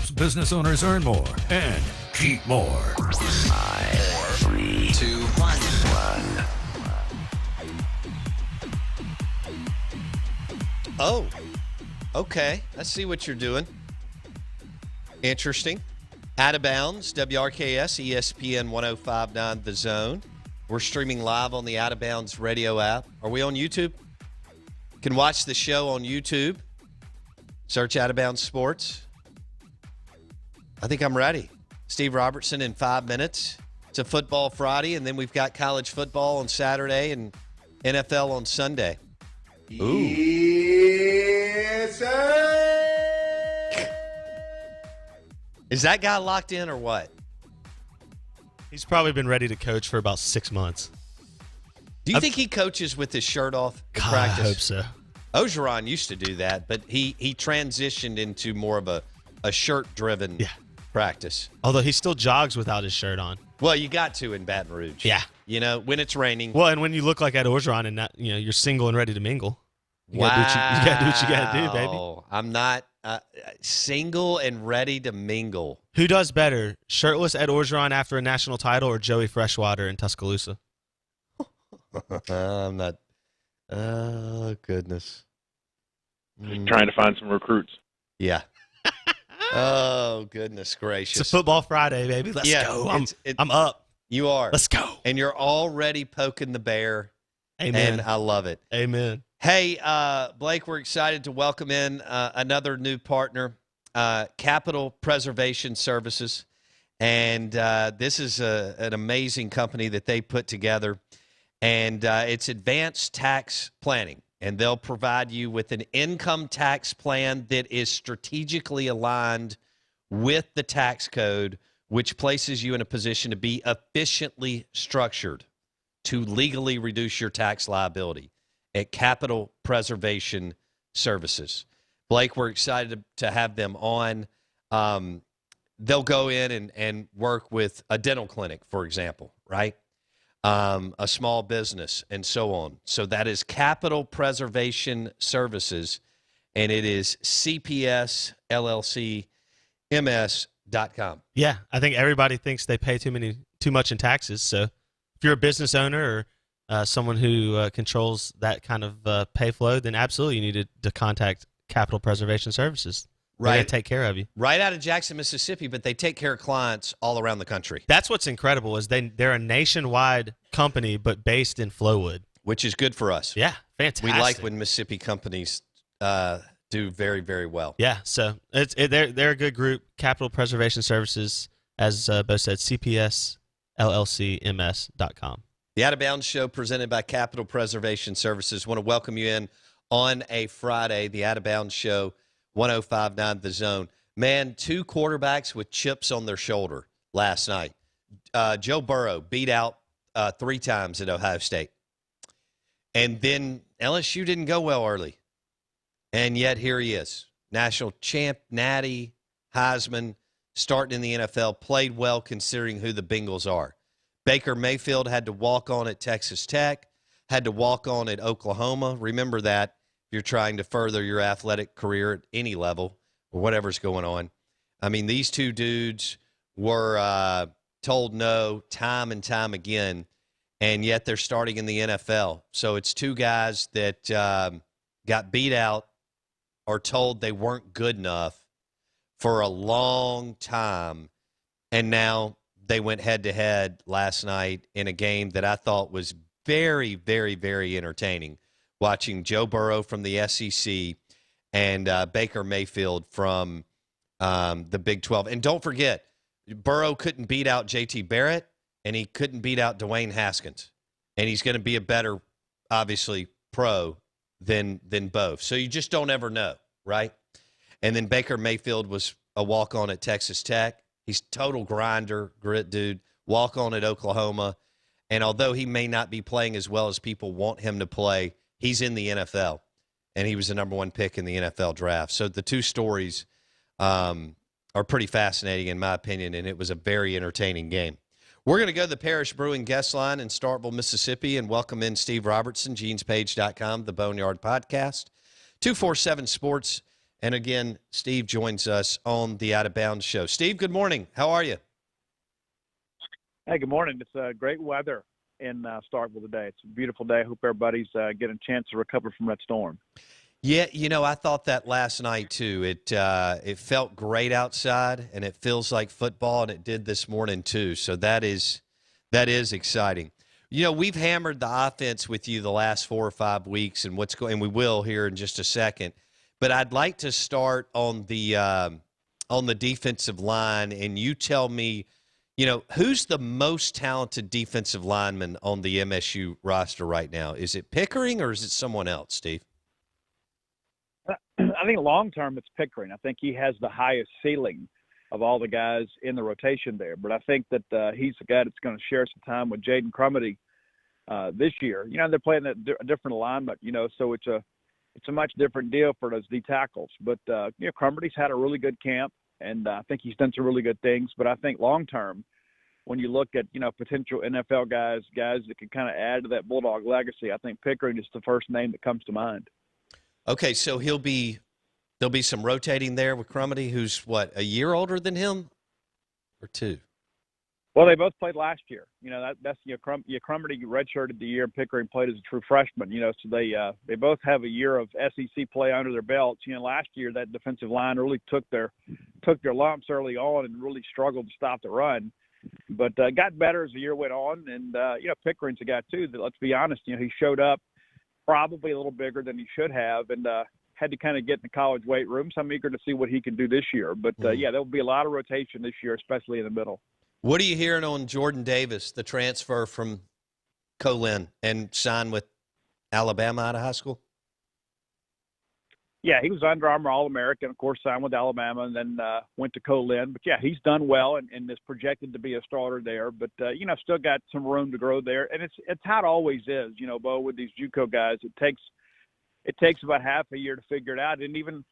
helps business owners earn more and keep more. 5, 4, 3, 2, 1. Oh, okay. I see what you're doing. Interesting. Out of Bounds, WRKS, ESPN 105.9 The Zone. We're streaming live on the Out of Bounds radio app. Are we on YouTube? You can watch the show on YouTube. Search Out of Bounds Sports. I think I'm ready. Steve Robertson in 5 minutes. It's a football Friday, and then we've got college football on Saturday and NFL on Sunday. Ooh. Yes, sir. Is that guy locked in or what? He's probably been ready to coach for about 6 months. Do you think he coaches with his shirt off in God, practice? I hope so. Ogeron used to do that, but he transitioned into more of a shirt-driven practice. Although he still jogs without his shirt on. Well, you got to in Baton Rouge. Yeah. You know, when it's raining. Well, and when you look like Ed Orgeron and not, you're single and ready to mingle. You gotta do what you gotta do, baby. I'm not single and ready to mingle. Who does better, shirtless Ed Orgeron after a national title or Joey Freshwater in Tuscaloosa? I'm not. Oh, goodness. Trying to find some recruits. Yeah. Oh, goodness gracious. It's a football Friday, baby. Let's go. I'm up. You are. Let's go. And you're already poking the bear. Amen. And I love it. Amen. Hey, Blake, we're excited to welcome in another new partner, Capital Preservation Services. And this is an amazing company that they put together. And it's advanced tax planning. And they'll provide you with an income tax plan that is strategically aligned with the tax code, which places you in a position to be efficiently structured to legally reduce your tax liability at Capital Preservation Services. Blake, we're excited to have them on. They'll go in and work with a dental clinic, for example, right? A small business, and so on. So that is Capital Preservation Services, and it is CPSLLCMS.com. Yeah, I think everybody thinks they pay too much in taxes. So if you're a business owner or someone who controls that kind of pay flow, then absolutely you need to contact Capital Preservation Services. They're going to take care of you. Right out of Jackson, Mississippi, but they take care of clients all around the country. That's what's incredible is they're a nationwide company, but based in Flowood. Which is good for us. Yeah, fantastic. We like when Mississippi companies do very, very well. Yeah, so they're a good group. Capital Preservation Services, as Bo said, CPSLLCMS.com. The Out of Bounds Show presented by Capital Preservation Services. Want to welcome you in on a Friday, the Out of Bounds Show, 105.9 The Zone. Man, two quarterbacks with chips on their shoulder last night. Joe Burrow beat out 3 times at Ohio State. And then LSU didn't go well early. And yet here he is. National champ, Natty, Heisman, starting in the NFL, played well considering who the Bengals are. Baker Mayfield had to walk on at Texas Tech, had to walk on at Oklahoma. Remember that. You're trying to further your athletic career at any level or whatever's going on. I mean, these two dudes were told no time and time again, and yet they're starting in the NFL. So it's two guys that got beat out or told they weren't good enough for a long time, and now they went head-to-head last night in a game that I thought was very, very, very entertaining. Watching Joe Burrow from the SEC and Baker Mayfield from the Big 12. And don't forget, Burrow couldn't beat out J.T. Barrett, and he couldn't beat out Dwayne Haskins. And he's going to be a better, obviously, pro than both. So you just don't ever know, right? And then Baker Mayfield was a walk-on at Texas Tech. He's total grinder, grit dude, walk-on at Oklahoma. And although he may not be playing as well as people want him to play, he's in the NFL, and he was the number 1 pick in the NFL draft. So the two stories are pretty fascinating, in my opinion, and it was a very entertaining game. We're going to go to the Parish Brewing guest line in Starkville, Mississippi, and welcome in Steve Robertson, genespage.com, the Boneyard Podcast, 247 Sports, And again, Steve joins us on the Out of Bounds show. Steve, good morning. How are you? Hey, good morning. It's great weather in Starkville today. It's a beautiful day. I hope everybody's getting a chance to recover from that storm. Yeah, I thought that last night too. It felt great outside, and it feels like football, and it did this morning too. So that is exciting. We've hammered the offense with you the last 4 or 5 weeks, and and we will here in just a second. But I'd like to start on the defensive line, and you tell me, who's the most talented defensive lineman on the MSU roster right now? Is it Pickering or is it someone else, Steve? I think long-term it's Pickering. I think he has the highest ceiling of all the guys in the rotation there. But I think that he's the guy that's going to share some time with Jaden Crumedy this year. They're playing a different alignment, so it's a much different deal for those D tackles. But, Crumedy's had a really good camp, and I think he's done some really good things. But I think long-term, when you look at, potential NFL guys that can kind of add to that Bulldog legacy, I think Pickering is the first name that comes to mind. Okay, so there'll be some rotating there with Crumedy, who's a year older than him, or 2? Well, they both played last year. Crumedy redshirted the year, and Pickering played as a true freshman. So they both have a year of SEC play under their belts. Last year that defensive line really took their lumps early on and really struggled to stop the run, but got better as the year went on. And Pickering's a guy too that, let's be honest, he showed up probably a little bigger than he should have, and had to kind of get in the college weight room. So I'm eager to see what he can do this year. But, there'll be a lot of rotation this year, especially in the middle. What are you hearing on Jordan Davis, the transfer from Colin and signed with Alabama out of high school? Yeah, he was Under Armour All-American, of course, signed with Alabama, and then went to Colin. But, yeah, he's done well and is projected to be a starter there. But, still got some room to grow there. And it's how it always is, Bo, with these JUCO guys. It takes about half a year to figure it out. And even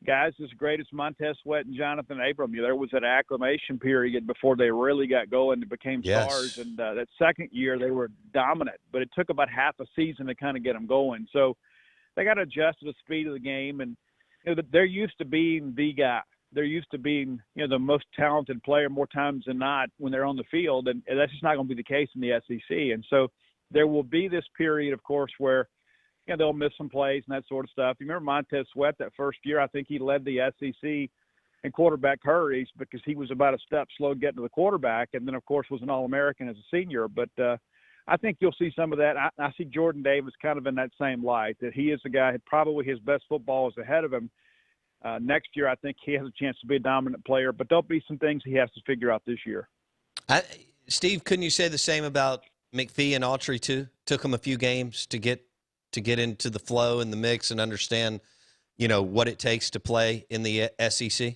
guys as great as Montez Sweat and Jonathan Abram, there was an acclimation period before they really got going and became stars. And that second year they were dominant. But it took about half a season to kind of get them going. So they got to adjust to the speed of the game. And they're used to being the guy. They're used to being, the most talented player more times than not when they're on the field. And that's just not going to be the case in the SEC. And so there will be this period, of course, where they'll miss some plays and that sort of stuff. You remember Montez Sweat that first year? I think he led the SEC in quarterback hurries because he was about a step slow getting to the quarterback, and then, of course, was an All-American as a senior. But I think you'll see some of that. I see Jordan Davis kind of in that same light, that he is the guy – probably his best football is ahead of him. Next year, I think he has a chance to be a dominant player, but there'll be some things he has to figure out this year. Steve, couldn't you say the same about McPhee and Autry too? Took him a few games to get into the flow and the mix and understand, what it takes to play in the SEC?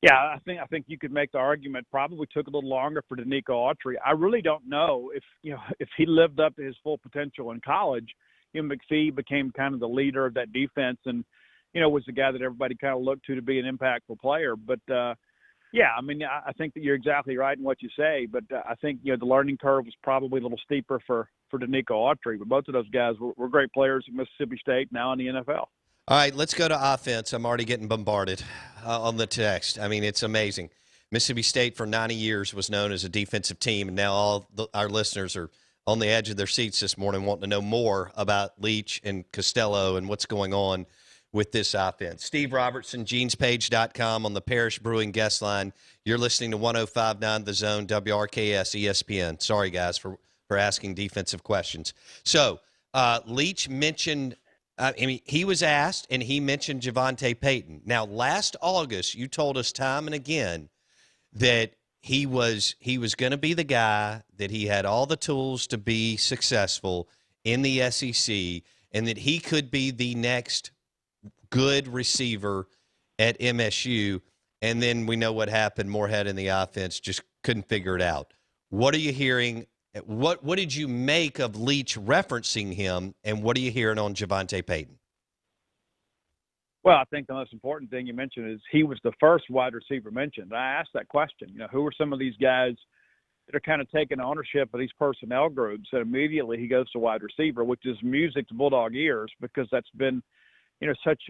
Yeah, I think you could make the argument probably took a little longer for Danico Autry. I really don't know if he lived up to his full potential in college. McPhee became kind of the leader of that defense and, was the guy that everybody kind of looked to be an impactful player. But, I think that you're exactly right in what you say. But I think, the learning curve was probably a little steeper for Danico Autry. But both of those guys were great players at Mississippi State, now in the NFL. All right, let's go to offense. I'm already getting bombarded on the text. I mean, it's amazing. Mississippi State for 90 years was known as a defensive team, and now all our listeners are on the edge of their seats this morning wanting to know more about LEach and Costello and what's going on with this offense. Steve Robertson, genespage.com on the Parish Brewing guest line. You're listening to 105.9 The Zone, WRKS, ESPN. Sorry, guys, for asking defensive questions. So, LEach mentioned he was asked, and he mentioned Javonte Payton. Now, last August, you told us time and again that he was going to be the guy, that he had all the tools to be successful in the SEC, and that he could be the next good receiver at MSU. And then we know what happened. Moorhead in the offense just couldn't figure it out. What are you hearing? What did you make of LEach referencing him, and what are you hearing on Javonte Payton? Well, I think the most important thing you mentioned is he was the first wide receiver mentioned. I asked that question, who are some of these guys that are kind of taking ownership of these personnel groups? And immediately he goes to wide receiver, which is music to Bulldog ears because that's been, such,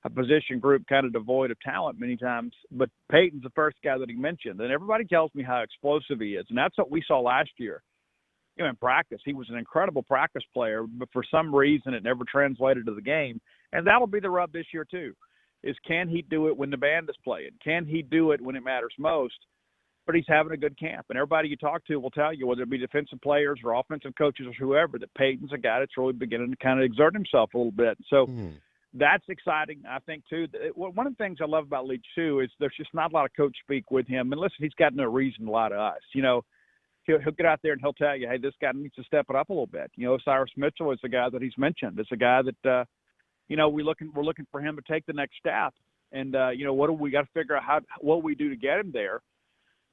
a position group kind of devoid of talent many times. But Peyton's the first guy that he mentioned. And everybody tells me how explosive he is. And that's what we saw last year. In practice, he was an incredible practice player, but for some reason it never translated to the game. And that'll be the rub this year too, is can he do it when the band is playing? Can he do it when it matters most? But he's having a good camp. And everybody you talk to will tell you, whether it be defensive players or offensive coaches or whoever, that Peyton's a guy that's really beginning to kind of exert himself a little bit. So that's exciting, I think, too. One of the things I love about LEach, too, is there's just not a lot of coach speak with him. And listen, he's got no reason to lie to us. He'll get out there and he'll tell you, hey, this guy needs to step it up a little bit. Cyrus Mitchell is the guy that he's mentioned. It's a guy that, we're looking for him to take the next step. And, what do we got to figure out what we do to get him there.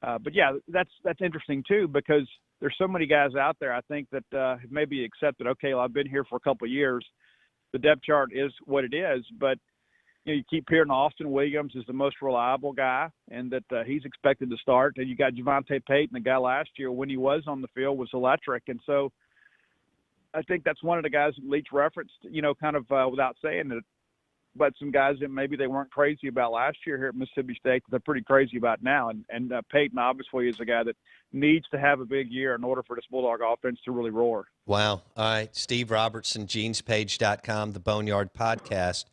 But, yeah, that's interesting, too, because there's so many guys out there, I think, that have maybe accepted, okay, well, I've been here for a couple of years. The depth chart is what it is. But, you keep hearing Austin Williams is the most reliable guy and that he's expected to start. And you got Javonte Payton, the guy last year when he was on the field was electric. And so I think that's one of the guys that LEach referenced, kind of without saying it, but some guys that maybe they weren't crazy about last year here at Mississippi State, they're pretty crazy about now. And Payton obviously is a guy that needs to have a big year in order for this Bulldog offense to really roar. Wow. All right. Steve Robertson, genespage.com, the Boneyard Podcast.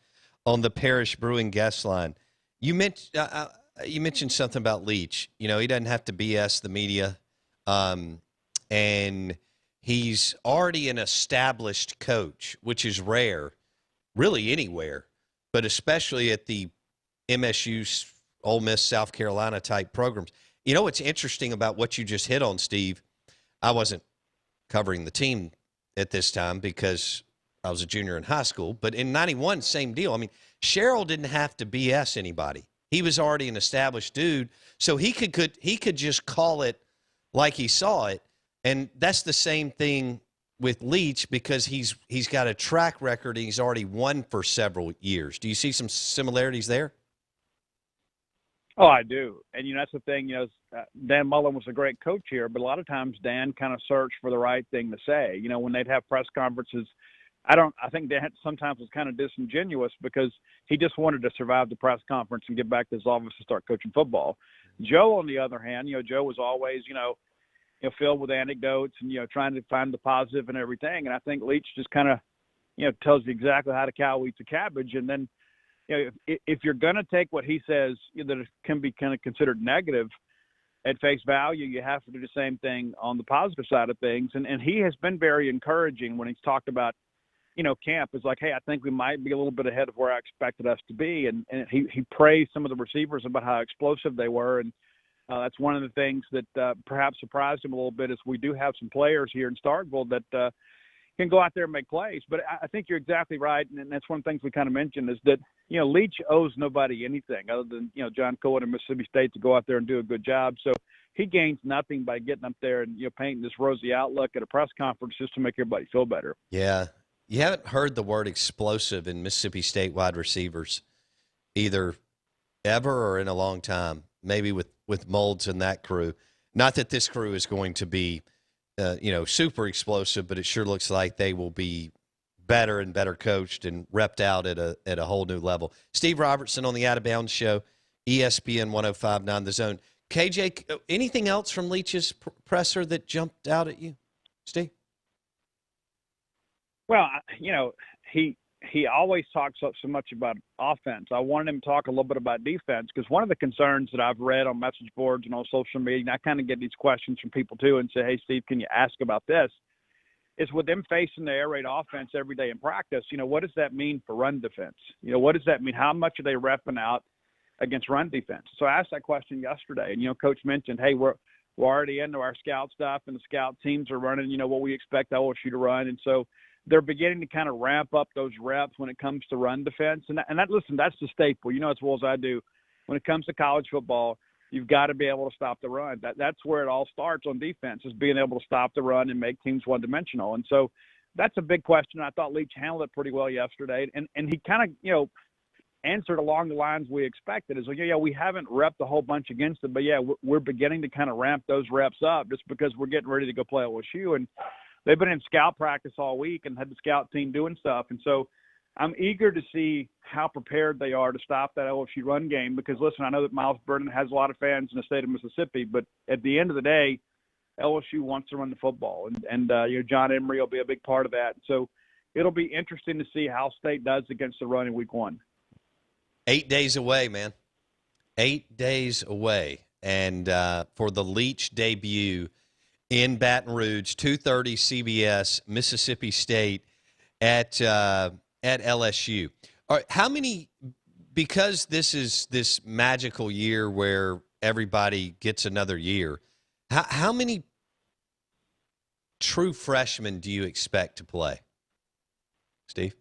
On the Parish Brewing guest line, you mentioned something about LEach. He doesn't have to BS the media, and he's already an established coach, which is rare, really anywhere, but especially at the MSU, Ole Miss, South Carolina type programs. What's interesting about what you just hit on, Steve? I wasn't covering the team at this time because I was a junior in high school, but in 91, same deal. I mean, Sherrill didn't have to BS anybody. He was already an established dude, so he could just call it like he saw it, and that's the same thing with LEach because he's got a track record and he's already won for several years. Do you see some similarities there? Oh, I do. And, that's the thing, Dan Mullen was a great coach here, but a lot of times Dan kind of searched for the right thing to say. When they'd have press conferences, I think Dan sometimes was kind of disingenuous because he just wanted to survive the press conference and get back to his office and start coaching football. Joe, on the other hand, Joe was always, filled with anecdotes and, trying to find the positive and everything. And I think LEach just kind of, tells you exactly how to cow eats a cabbage. And then, if you're going to take what he says that it can be kind of considered negative at face value, you have to do the same thing on the positive side of things. And he has been very encouraging when he's talked about, camp is like, hey, I think we might be a little bit ahead of where I expected us to be. And he praised some of the receivers about how explosive they were. And that's one of the things that perhaps surprised him a little bit is we do have some players here in Starkville that can go out there and make plays. But I think you're exactly right. And that's one of the things we kind of mentioned is that, LEach owes nobody anything other than, John Cohen and Mississippi State to go out there and do a good job. So he gains nothing by getting up there and, painting this rosy outlook at a press conference just to make everybody feel better. Yeah. You haven't heard the word explosive in Mississippi State wide receivers either ever or in a long time, maybe with Molds and that crew. Not that this crew is going to be, super explosive, but it sure looks like they will be better and better coached and repped out at a whole new level. Steve Robertson on the Out of Bounds Show, ESPN 105.9 The Zone. KJ, anything else from LEach's presser that jumped out at you, Steve? Well, he always talks so much about offense. I wanted him to talk a little bit about defense because one of the concerns that I've read on message boards and on social media, and I kind of get these questions from people too and say, hey, Steve, can you ask about this? Is with them facing the air raid offense every day in practice, what does that mean for run defense? What does that mean? How much are they repping out against run defense? So I asked that question yesterday, and, Coach mentioned, hey, we're already into our scout stuff, and the scout teams are running, what we expect LSU to run. And so they're beginning to kind of ramp up those reps when it comes to run defense. And listen, that's the staple. As well as I do, when it comes to college football, you've got to be able to stop the run. That's where it all starts on defense, is being able to stop the run and make teams one-dimensional. And so that's a big question. I thought LEach handled it pretty well yesterday. And he kind of, answered along the lines we expected. Is like, yeah, we haven't repped a whole bunch against it, but, yeah, we're beginning to kind of ramp those reps up just because we're getting ready to go play LSU. And they've been in scout practice all week and had the scout team doing stuff. And so I'm eager to see how prepared they are to stop that LSU run game because, listen, I know that Miles Brennan has a lot of fans in the state of Mississippi, but at the end of the day, LSU wants to run the football, and John Emery will be a big part of that. So it'll be interesting to see how State does against the run in week 1. 8 days away, man. 8 days away. And for the LEach debut in Baton Rouge, 2:30 CBS, Mississippi State at LSU. All right, how many, because this is this magical year where everybody gets another year, how many true freshmen do you expect to play, Steve?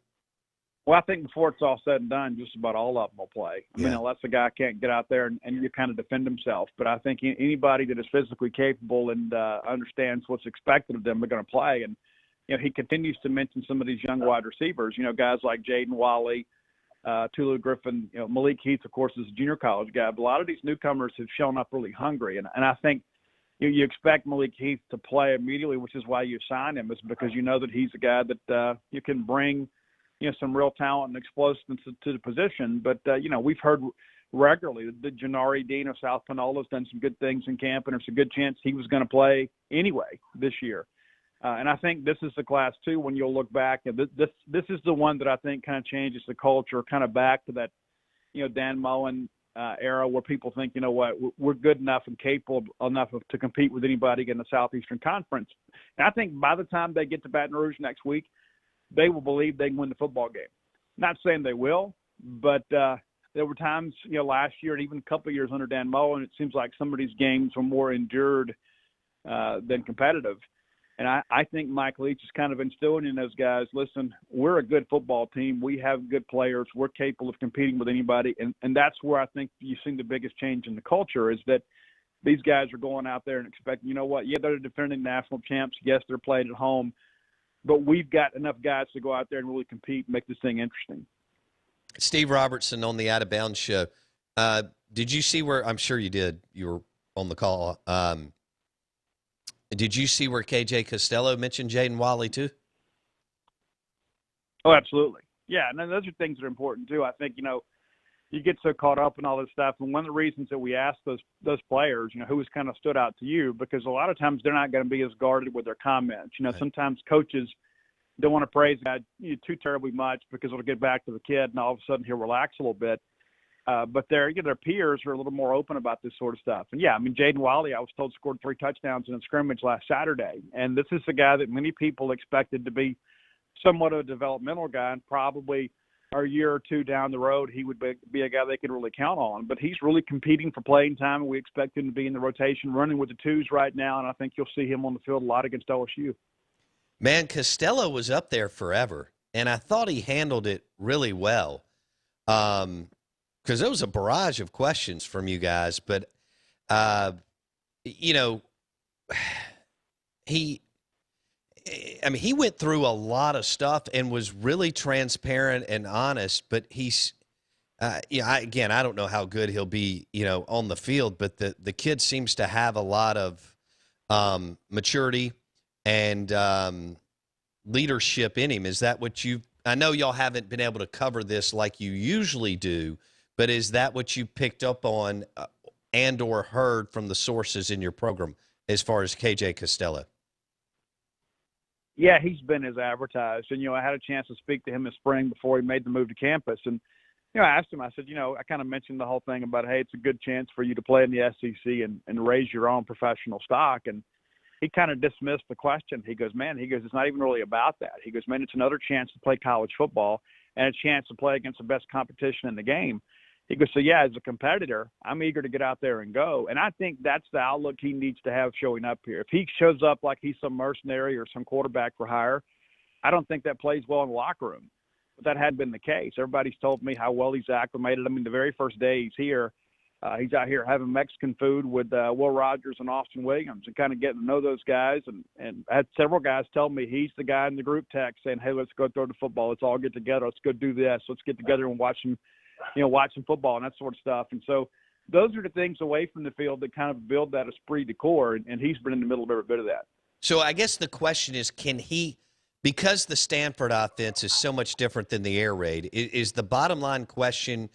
Well, I think before it's all said and done, just about all of them will play. I mean, unless the guy can't get out there and you kind of defend himself. But I think anybody that is physically capable and understands what's expected of them are going to play. And, he continues to mention some of these young wide receivers, guys like Jaden Wally, Tulu Griffin, Malik Heath, of course, is a junior college guy. But a lot of these newcomers have shown up really hungry. And I think you expect Malik Heath to play immediately, which is why you sign him, is because you know that he's a guy that you can bring – some real talent and explosiveness to the position. But, we've heard regularly that Janari Dean of South Panola has done some good things in camp, and there's a good chance he was going to play anyway this year. And I think this is the class, too, when you'll look back. And this is the one that I think kind of changes the culture, kind of back to that, Dan Mullen era where people think, we're good enough and capable enough to compete with anybody in the Southeastern Conference. And I think by the time they get to Baton Rouge next week, they will believe they can win the football game. Not saying they will, but there were times, last year and even a couple of years under Dan Mullen, it seems like some of these games were more endured than competitive. And I think Mike LEach is kind of instilling in those guys, listen, we're a good football team. We have good players. We're capable of competing with anybody. And that's where I think you've seen the biggest change in the culture is that these guys are going out there and expecting, they're defending national champs. Yes, they're playing at home. But we've got enough guys to go out there and really compete and make this thing interesting. Steve Robertson on the Out of Bounds show. Did you see where – I'm sure you did. You were on the call. Did you see where KJ Costello mentioned Jaden Wally too? Oh, absolutely. Yeah, and those are things that are important too. I think, you get so caught up in all this stuff. And one of the reasons that we asked those players, who has kind of stood out to you, because a lot of times they're not going to be as guarded with their comments. Right. Sometimes coaches don't want to praise a guy too terribly much because it'll get back to the kid and all of a sudden he'll relax a little bit. But their peers are a little more open about this sort of stuff. And, Jaden Wally, I was told, scored 3 touchdowns in a scrimmage last Saturday. And this is a guy that many people expected to be somewhat of a developmental guy and probably – a year or two down the road, he would be a guy they could really count on. But he's really competing for playing time, and we expect him to be in the rotation, running with the twos right now, and I think you'll see him on the field a lot against LSU. Man, Costello was up there forever, and I thought he handled it really well because there was a barrage of questions from you guys. But, he went through a lot of stuff and was really transparent and honest, but he's, I don't know how good he'll be, on the field, but the kid seems to have a lot of maturity and leadership in him. Is that what I know y'all haven't been able to cover this like you usually do, but is that what you picked up on and or heard from the sources in your program as far as KJ Costello? Yeah, he's been as advertised. And, I had a chance to speak to him in spring before he made the move to campus. And, I asked him, I said, I kind of mentioned the whole thing about, hey, it's a good chance for you to play in the SEC and raise your own professional stock. And he kind of dismissed the question. He goes, it's not even really about that. He goes, man, it's another chance to play college football and a chance to play against the best competition in the game. He goes, so, yeah, as a competitor, I'm eager to get out there and go. And I think that's the outlook he needs to have showing up here. If he shows up like he's some mercenary or some quarterback for hire, I don't think that plays well in the locker room. But that had been the case. Everybody's told me how well he's acclimated. I mean, the very first day he's here, he's out here having Mexican food with Will Rogers and Austin Williams and kind of getting to know those guys. And I had several guys tell me he's the guy in the group text saying, hey, let's go throw the football. Let's all get together. Let's go do this. Let's get together and watch some football and that sort of stuff. And so those are the things away from the field that kind of build that esprit de corps, and he's been in the middle of every bit of that. So I guess the question is, can he because the Stanford offense is so much different than the air raid, is the bottom line question,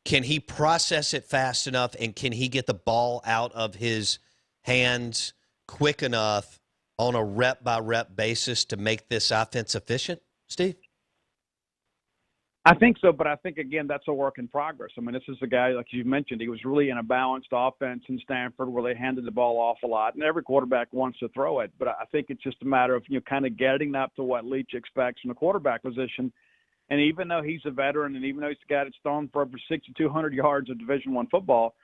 can he process it fast enough and can he get the ball out of his hands quick enough on a rep-by-rep basis to make this offense efficient, Steve? I think so, but I think, again, that's a work in progress. I mean, this is a guy, like you mentioned, he was really in a balanced offense in Stanford where they handed the ball off a lot, and every quarterback wants to throw it. But I think it's just a matter of, kind of getting up to what Leach expects from the quarterback position. And even though he's a veteran and even though he's a guy that's thrown for over 6,200 yards of Division I football,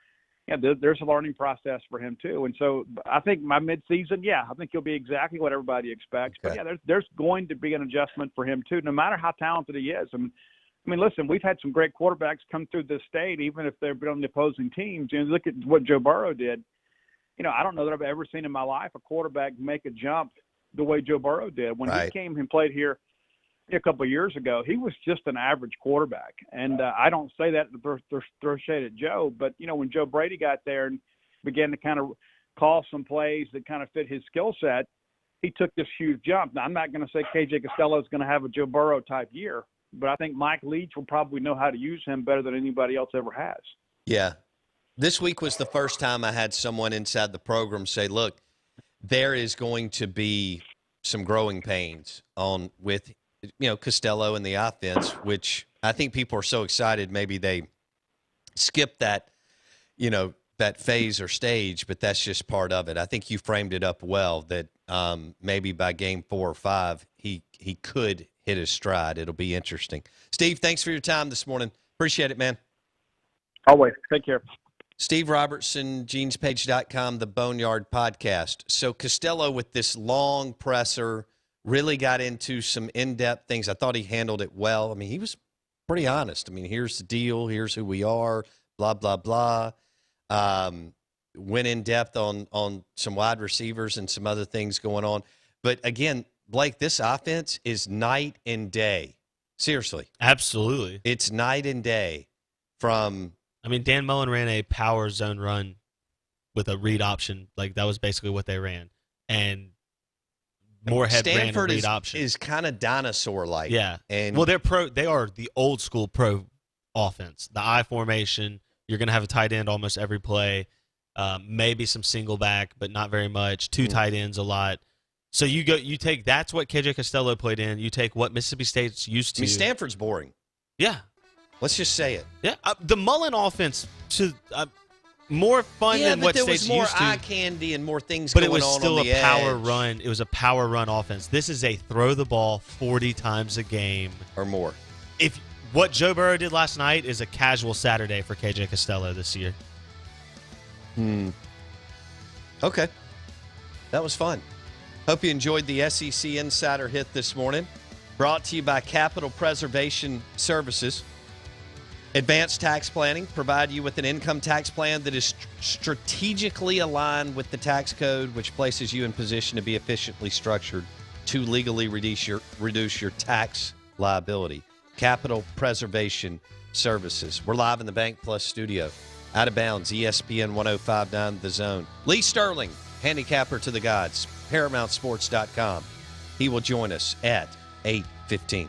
there's a learning process for him too. And so I think my midseason, I think he'll be exactly what everybody expects. Okay. But, there's going to be an adjustment for him too, no matter how talented he is. I mean, listen, we've had some great quarterbacks come through this state, even if they've been on the opposing teams. Look at what Joe Burrow did. I don't know that I've ever seen in my life a quarterback make a jump the way Joe Burrow did. When he came and played here a couple of years ago, he was just an average quarterback. And I don't say that to throw shade at Joe, but, when Joe Brady got there and began to kind of call some plays that kind of fit his skill set, he took this huge jump. Now, I'm not going to say KJ Costello is going to have a Joe Burrow type year, but I think Mike LEach will probably know how to use him better than anybody else ever has. Yeah. This week was the first time I had someone inside the program say, look, there is going to be some growing pains with Costello and the offense, which I think people are so excited maybe they skip that, that phase or stage, but that's just part of it. I think you framed it up well that maybe by game 4 or 5, he could hit his stride. It'll be interesting. Steve, thanks for your time this morning. Appreciate it, man. Always. Take care. Steve Robertson, genespage.com, the Boneyard Podcast. So Costello with this long presser really got into some in-depth things. I thought he handled it well. I mean, he was pretty honest. I mean, here's the deal. Here's who we are, blah, blah, blah. Went in depth on some wide receivers and some other things going on. But, again, Blake, this offense is night and day. Seriously. Absolutely. It's night and day from – I mean, Dan Mullen ran a power zone run with a read option. Like, that was basically what they ran. And Moorhead ran a read option. Is kind of dinosaur-like. Yeah. And well, they are the old-school pro offense. The I formation, you're going to have a tight end almost every play. Maybe some single back, but not very much. 2 tight ends a lot. So you take that's what KJ Costello played in. You take what Mississippi State's used to. I mean, Stanford's boring. Yeah. Let's just say it. Yeah. The Mullen offense more fun than what State's used to. Yeah, but there was more eye candy and more things but going on it was still on the a power edge. run. It was a power run offense. This is a throw the ball 40 times a game or more. If what Joe Burrow did last night is a casual Saturday for KJ Costello this year. Okay. That was fun. Hope you enjoyed the SEC Insider Hit this morning. Brought to you by Capital Preservation Services. Advanced tax planning, provide you with an income tax plan that is strategically aligned with the tax code, which places you in position to be efficiently structured to legally reduce your tax liability. Capital Preservation Services. We're live in the Bank Plus studio. Out of bounds, ESPN 105.9 The Zone. Lee Sterling, handicapper to the gods, ParamountSports.com. He will join us at 8:15.